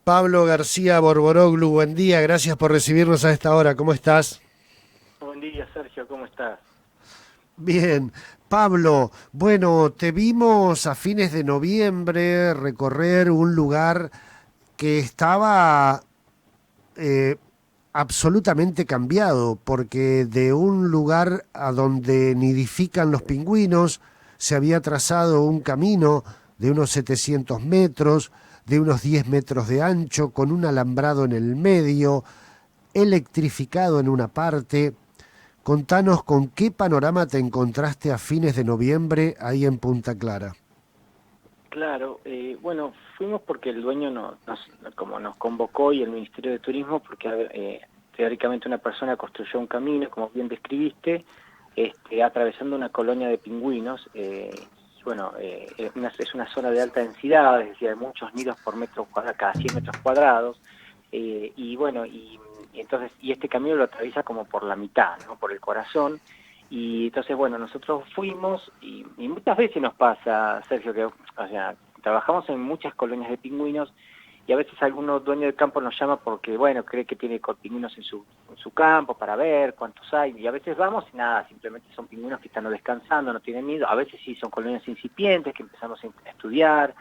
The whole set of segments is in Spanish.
Pablo García Borboroglu, buen día, gracias por recibirnos a esta hora, ¿cómo estás? Buen día, Sergio, ¿cómo estás? Bien, Pablo, bueno, te vimos a fines de noviembre recorrer un lugar que estaba eh, absolutamente cambiado, porque de un lugar a donde nidifican los pingüinos se había trazado un camino de unos 700 metros, de unos 10 metros de ancho, con un alambrado en el medio, electrificado en una parte. Contanos con qué panorama te encontraste a fines de noviembre ahí en Punta Clara. Claro, bueno, fuimos porque el dueño como nos convocó y el Ministerio de Turismo, porque teóricamente una persona construyó un camino, como bien describiste, atravesando una colonia de pingüinos. Bueno, es una zona de alta densidad, es decir, hay muchos nidos por metro cuadrado, cada 100 metros cuadrados, y bueno, y este camino lo atraviesa como por la mitad, ¿no? Por el corazón. Y entonces, bueno, nosotros fuimos y muchas veces nos pasa, Sergio, que, o sea, trabajamos en muchas colonias de pingüinos y a veces algunos dueños del campo nos llama porque, bueno, cree que tiene pingüinos en su campo para ver cuántos hay. Y a veces vamos y nada, simplemente son pingüinos que están descansando, no tienen miedo. A veces sí son colonias incipientes que empezamos a estudiar.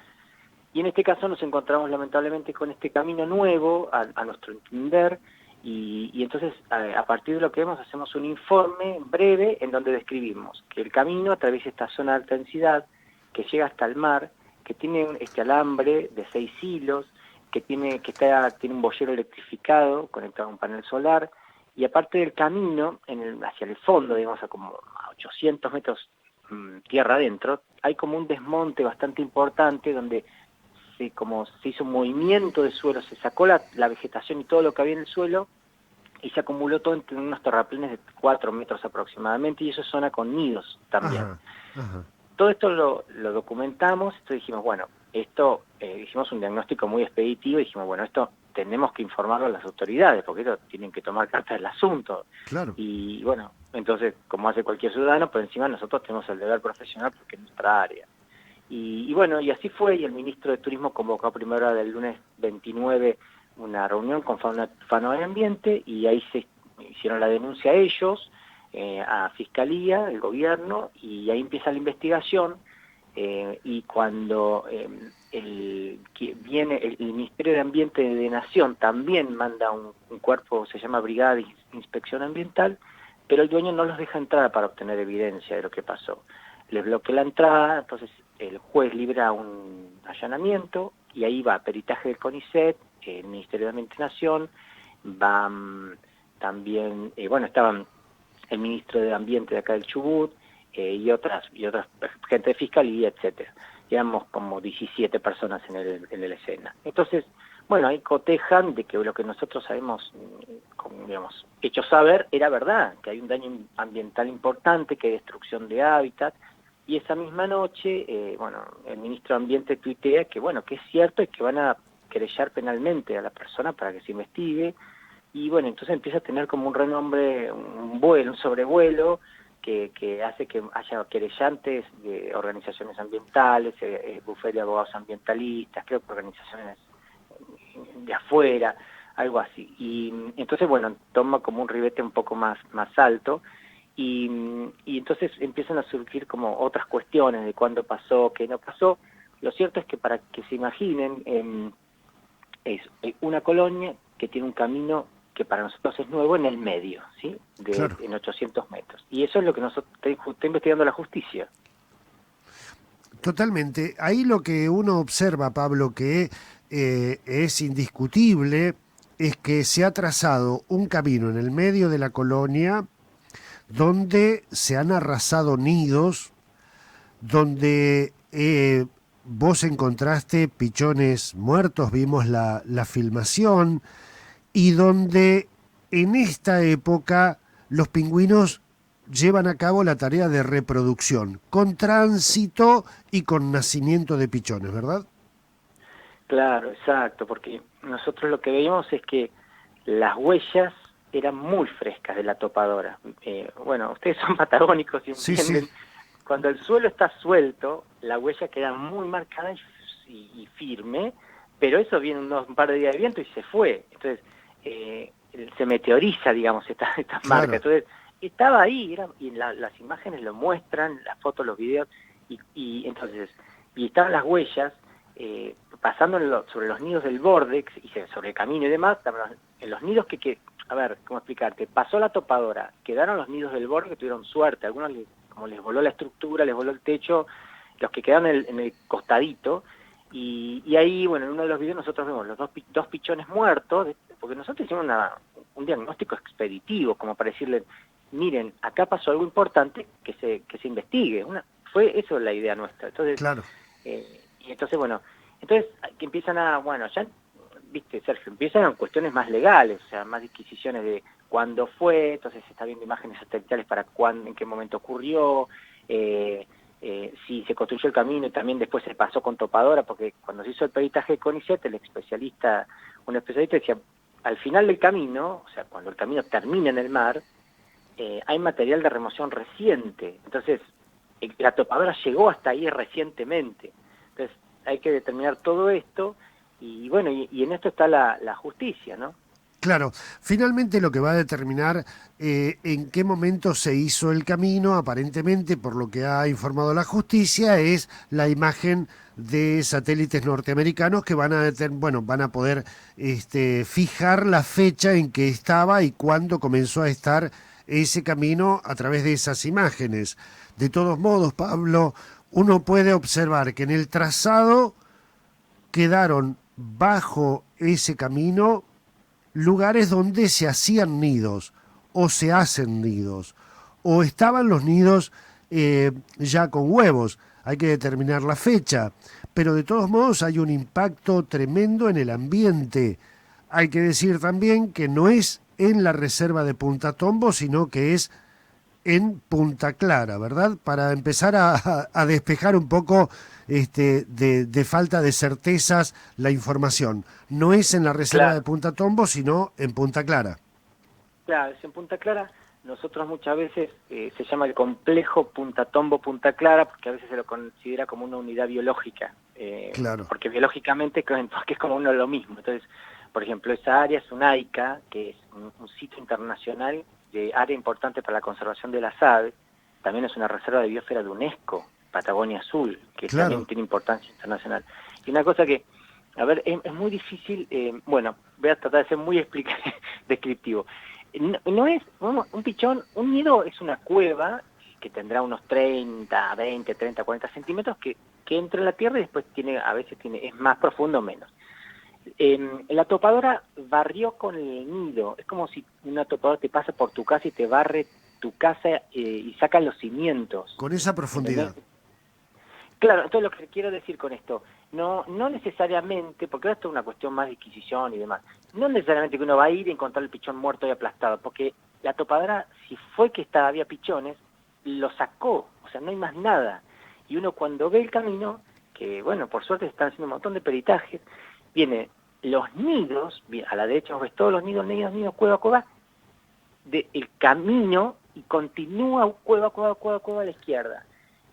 Y en este caso nos encontramos lamentablemente con este camino nuevo, a nuestro entender, y entonces a partir de lo que vemos hacemos un informe breve en donde describimos que el camino atraviesa esta zona de alta densidad, que llega hasta el mar, que tiene este alambre de 6 hilos, tiene un boyero electrificado conectado a un panel solar, y aparte del camino, hacia el fondo, digamos, a como a 800 metros tierra adentro, hay como un desmonte bastante importante donde como se hizo un movimiento de suelo, se sacó la vegetación y todo lo que había en el suelo y se acumuló todo entre unos terraplenes de 4 metros aproximadamente, y eso es zona con nidos también. Ajá, ajá. Todo esto lo documentamos, entonces dijimos, bueno, hicimos un diagnóstico muy expeditivo y dijimos, bueno, esto tenemos que informarlo a las autoridades, porque ellos tienen que tomar carta del asunto. Claro. Y bueno, entonces, como hace cualquier ciudadano, por encima nosotros tenemos el deber profesional porque es nuestra área. Y bueno, y así fue, y el ministro de Turismo convocó a primera hora del lunes 29 una reunión con Fauna y Ambiente, y ahí se hicieron la denuncia a ellos, a Fiscalía, el gobierno, y ahí empieza la investigación, y cuando viene el Ministerio de Ambiente de Nación también manda un cuerpo, se llama Brigada de Inspección Ambiental, pero el dueño no los deja entrar para obtener evidencia de lo que pasó. Les bloquea la entrada, entonces el juez libra un allanamiento y ahí va peritaje del CONICET, el Ministerio de Ambiente y Nación, va también, bueno, estaban el ministro de Ambiente de acá del Chubut, y otras gente de fiscalía, etcétera. Éramos como 17 personas en el escena. Entonces, bueno, ahí cotejan de que lo que nosotros sabemos, como, digamos, hecho saber, era verdad, que hay un daño ambiental importante, que hay destrucción de hábitat, y esa misma noche, bueno, el ministro de Ambiente tuitea que, bueno, que es cierto y que van a querellar penalmente a la persona para que se investigue, y bueno, entonces empieza a tener como un renombre, un sobrevuelo, que hace que haya querellantes de organizaciones ambientales, bufete de abogados ambientalistas, creo que organizaciones de afuera, algo así. Y entonces, bueno, toma como un ribete un poco más alto, y entonces empiezan a surgir como otras cuestiones de cuándo pasó, qué no pasó. Lo cierto es que para que se imaginen, es una colonia que tiene un camino que para nosotros es nuevo en el medio, ¿sí? Claro. En 800 metros. Y eso es lo que nosotros está investigando la justicia. Totalmente. Ahí lo que uno observa, Pablo, que es indiscutible, es que se ha trazado un camino en el medio de la colonia donde se han arrasado nidos, donde vos encontraste pichones muertos, vimos la filmación, y donde en esta época los pingüinos llevan a cabo la tarea de reproducción, con tránsito y con nacimiento de pichones, ¿verdad? Claro, exacto, porque nosotros lo que veíamos es que las huellas eran muy frescas de la topadora. Bueno, ustedes son patagónicos y Sí, sí. entienden, cuando el suelo está suelto, la huella queda muy marcada y firme, pero eso viene un par de días de viento y se fue. Entonces, se meteoriza, digamos, estas Claro. marcas. Entonces, estaba ahí, y las imágenes lo muestran, las fotos, los videos, y entonces, y estaban las huellas, pasando sobre los nidos del borde, y sobre el camino y demás, en los nidos a ver, ¿cómo explicarte? Pasó la topadora, quedaron los nidos del borde que tuvieron suerte, algunos como les voló la estructura, les voló el techo, los que quedaron en el costadito, y ahí, bueno, en uno de los videos nosotros vemos los dos pichones muertos, porque nosotros hicimos un diagnóstico expeditivo, como para decirle, miren, acá pasó algo importante, que se investigue. Fue eso la idea nuestra. Entonces, Claro. y entonces, bueno, entonces que empiezan bueno, ya, viste, Sergio, empiezan cuestiones más legales, o sea, más disquisiciones de cuándo fue, entonces se está viendo imágenes satelitales para cuándo, en qué momento ocurrió, si se construyó el camino y también después se pasó con topadora, porque cuando se hizo el peritaje de CONICET, un especialista decía, al final del camino, o sea, cuando el camino termina en el mar, hay material de remoción reciente, entonces la topadora llegó hasta ahí recientemente, entonces hay que determinar todo esto, y bueno, y en esto está la justicia, ¿no? Claro, finalmente lo que va a determinar en qué momento se hizo el camino, aparentemente por lo que ha informado la justicia, es la imagen de satélites norteamericanos que van a van a poder fijar la fecha en que estaba y cuándo comenzó a estar ese camino a través de esas imágenes. De todos modos, Pablo, uno puede observar que en el trazado quedaron bajo ese camino lugares donde se hacían nidos o se hacen nidos o estaban los nidos ya con huevos. Hay que determinar la fecha, pero de todos modos hay un impacto tremendo en el ambiente. Hay que decir también que no es en la reserva de Punta Tombo, sino que es en Punta Clara, ¿verdad? Para empezar a despejar un poco de falta de certezas la información. No es en la reserva de Claro. Punta Tombo, sino en Punta Clara. Claro, es en Punta Clara. Nosotros muchas veces se llama el complejo Punta Tombo Punta Clara, porque a veces se lo considera como una unidad biológica, Claro, porque biológicamente porque es como uno lo mismo. Entonces, por ejemplo, esa área es un AICA, que es un sitio internacional de área importante para la conservación de las aves. También es una reserva de biosfera de UNESCO, Patagonia Azul, que también claro. tiene importancia internacional. Y una cosa que, a ver, es muy difícil, bueno, voy a tratar de ser muy descriptivo. No es un pichón, un nido es una cueva que tendrá unos 30, 20, 30, 40 centímetros que entra en la tierra y después a veces es más profundo o menos. La topadora barrió con el nido, es como si una topadora te pasa por tu casa y te barre tu casa y saca los cimientos, Con esa ¿entendés? profundidad. Claro, entonces lo que quiero decir con esto, no necesariamente, porque esto es una cuestión más de adquisición y demás, no necesariamente que uno va a ir y encontrar el pichón muerto y aplastado, porque la topadora, si fue que había pichones, lo sacó, o sea, no hay más nada. Y uno cuando ve el camino, que bueno, por suerte se están haciendo un montón de peritajes, viene los nidos, a la derecha ves todos los nidos, cueva, cueva, el camino y continúa cueva, cueva, cueva, cueva a la izquierda.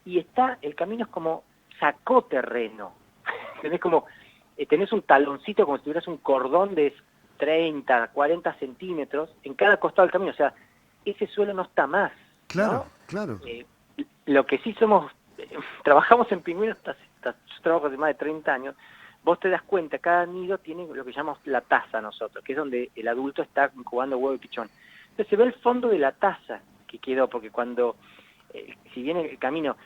Y el camino es como sacó terreno. Tenés un taloncito como si tuvieras un cordón de 30, 40 centímetros en cada costado del camino. O sea, ese suelo no está más, Claro, ¿no? claro. Lo que sí trabajamos en pingüinos, yo trabajo hace más de 30 años, vos te das cuenta, cada nido tiene lo que llamamos la taza nosotros, que es donde el adulto está incubando huevo y pichón. Entonces se ve el fondo de la taza que quedó, porque cuando, si bien el camino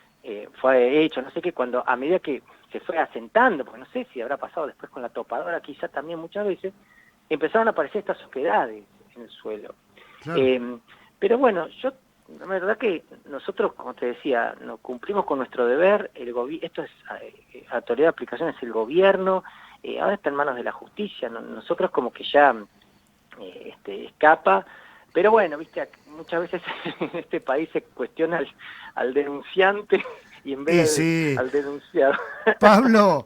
fue hecho, no sé qué, cuando a medida que se fue asentando, porque no sé si habrá pasado después con la topadora, quizá también muchas veces, empezaron a aparecer estas oquedades en el suelo. Claro. Pero bueno, la verdad que nosotros, como te decía, nos cumplimos con nuestro deber, esto es autoridad de aplicación, es el gobierno, ahora está en manos de la justicia, nosotros como que ya escapa, pero bueno, viste, muchas veces en este país se cuestiona al denunciante y en Y vez sí, al denunciado. Pablo,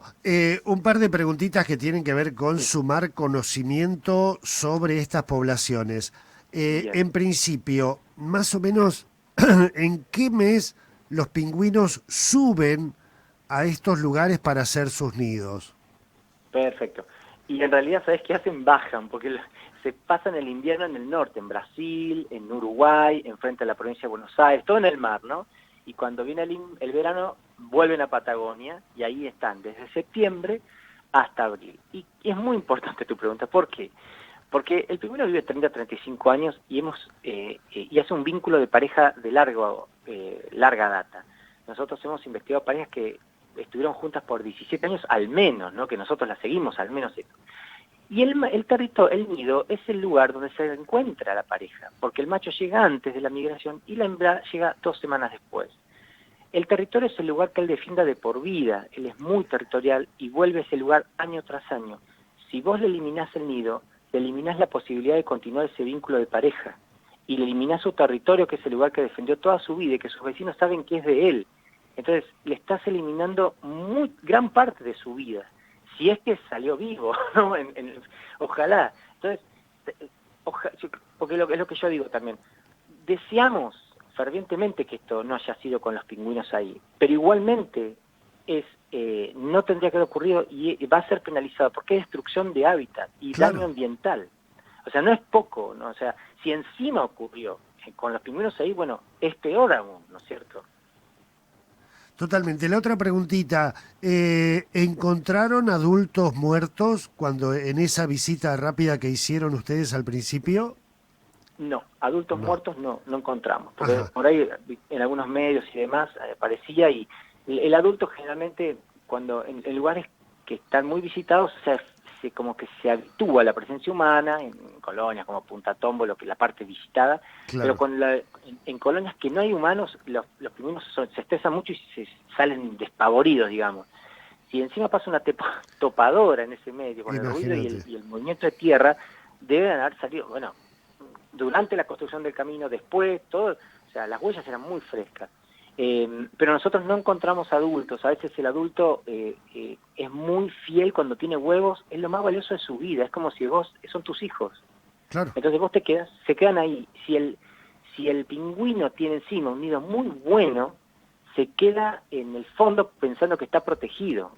un par de preguntitas que tienen que ver con sumar conocimiento sobre estas poblaciones. Bien. En principio, más o menos, ¿en qué mes los pingüinos suben a estos lugares para hacer sus nidos? Perfecto. Y en realidad, ¿sabes qué hacen? Bajan, porque se pasan el invierno en el norte, en Brasil, en Uruguay, enfrente a la provincia de Buenos Aires, todo en el mar, ¿no? Y cuando viene el verano, vuelven a Patagonia y ahí están desde septiembre hasta abril. Y es muy importante tu pregunta, ¿por qué? Porque el pingüino vive 30 a 35 años y y hace un vínculo de pareja de larga data. Nosotros hemos investigado parejas que estuvieron juntas por 17 años al menos, ¿no? Que nosotros las seguimos al menos eso. Y el territorio, el nido, es el lugar donde se encuentra la pareja, porque el macho llega antes de la migración y la hembra llega 2 semanas después. El territorio es el lugar que él defienda de por vida, él es muy territorial y vuelve a ese lugar año tras año. Si vos le eliminás el nido, le eliminás la posibilidad de continuar ese vínculo de pareja y le eliminás su territorio, que es el lugar que defendió toda su vida y que sus vecinos saben que es de él. Entonces le estás eliminando gran parte de su vida, si es que salió vivo, ¿no? Ojalá. Entonces, porque es lo que yo digo también, deseamos fervientemente que esto no haya sido con los pingüinos ahí, pero igualmente no tendría que haber ocurrido y va a ser penalizado porque es destrucción de hábitat y Claro. daño ambiental. O sea, no es poco, ¿no? O sea, si encima ocurrió con los pingüinos ahí, bueno, es peor aún, ¿no es cierto? Totalmente. La otra preguntita, ¿encontraron adultos muertos cuando en esa visita rápida que hicieron ustedes al principio? No, adultos No. muertos no encontramos, porque Ajá, por ahí en algunos medios y demás aparecía y el adulto generalmente cuando en lugares que están muy visitados como que se habitúa a la presencia humana, en colonias como Punta Tombo, la parte visitada, pero claro. en colonias que no hay humanos, los pingüinos se estresan mucho y se salen despavoridos, digamos. Si encima pasa una topadora en ese medio, con el ruido Imagínate. y el movimiento de tierra, deben haber salido, bueno, durante la construcción del camino, después, todo, o sea, las huellas eran muy frescas. Pero nosotros no encontramos adultos, a veces el adulto es muy fiel cuando tiene huevos, es lo más valioso de su vida, es como si son tus hijos. Claro. Entonces vos se quedan ahí. Si el pingüino tiene encima un nido muy bueno, se queda en el fondo pensando que está protegido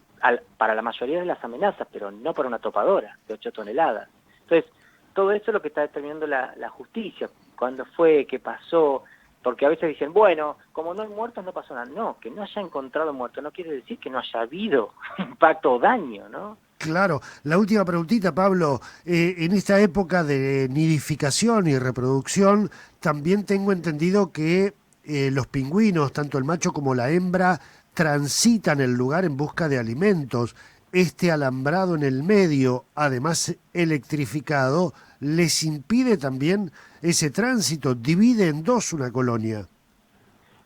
para la mayoría de las amenazas, pero no para una topadora de 8 toneladas. Entonces, todo eso es lo que está determinando la justicia, cuándo fue, qué pasó, porque a veces dicen, bueno, como no hay muertos no pasó nada. No, que no haya encontrado muertos no quiere decir que no haya habido impacto o daño, ¿no? Claro. La última preguntita, Pablo. En esta época de nidificación y reproducción, también tengo entendido que los pingüinos, tanto el macho como la hembra, transitan el lugar en busca de alimentos. Este alambrado en el medio, además electrificado, les impide también ese tránsito, divide en dos una colonia.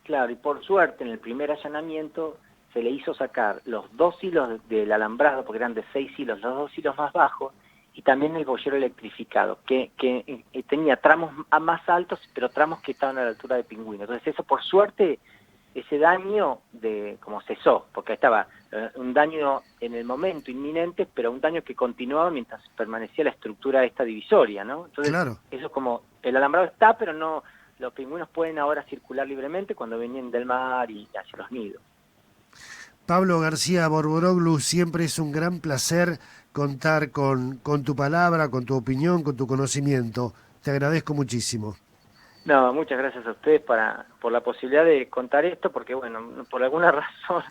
Claro, y por suerte en el primer allanamiento se le hizo sacar los 2 hilos del alambrado, porque eran de 6 hilos, los 2 hilos más bajos, y también el boyero electrificado, que tenía tramos más altos, pero tramos que estaban a la altura de pingüino. Entonces eso, por suerte, ese daño como cesó, porque estaba un daño en el momento inminente, pero un daño que continuaba mientras permanecía la estructura de esta divisoria, ¿no? Entonces Claro. eso es como, el alambrado está, pero no, los pingüinos pueden ahora circular libremente cuando venían del mar y hacia los nidos. Pablo García Borboroglu, siempre es un gran placer contar con tu palabra, con tu opinión, con tu conocimiento. Te agradezco muchísimo. No, muchas gracias a ustedes por la posibilidad de contar esto, porque bueno, por alguna razón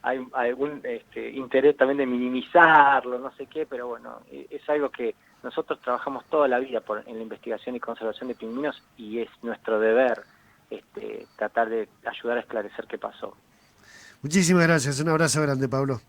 hay algún interés también de minimizarlo, no sé qué, pero bueno, es algo que nosotros trabajamos toda la vida en la investigación y conservación de pingüinos y es nuestro deber tratar de ayudar a esclarecer qué pasó. Muchísimas gracias. Un abrazo grande, Pablo.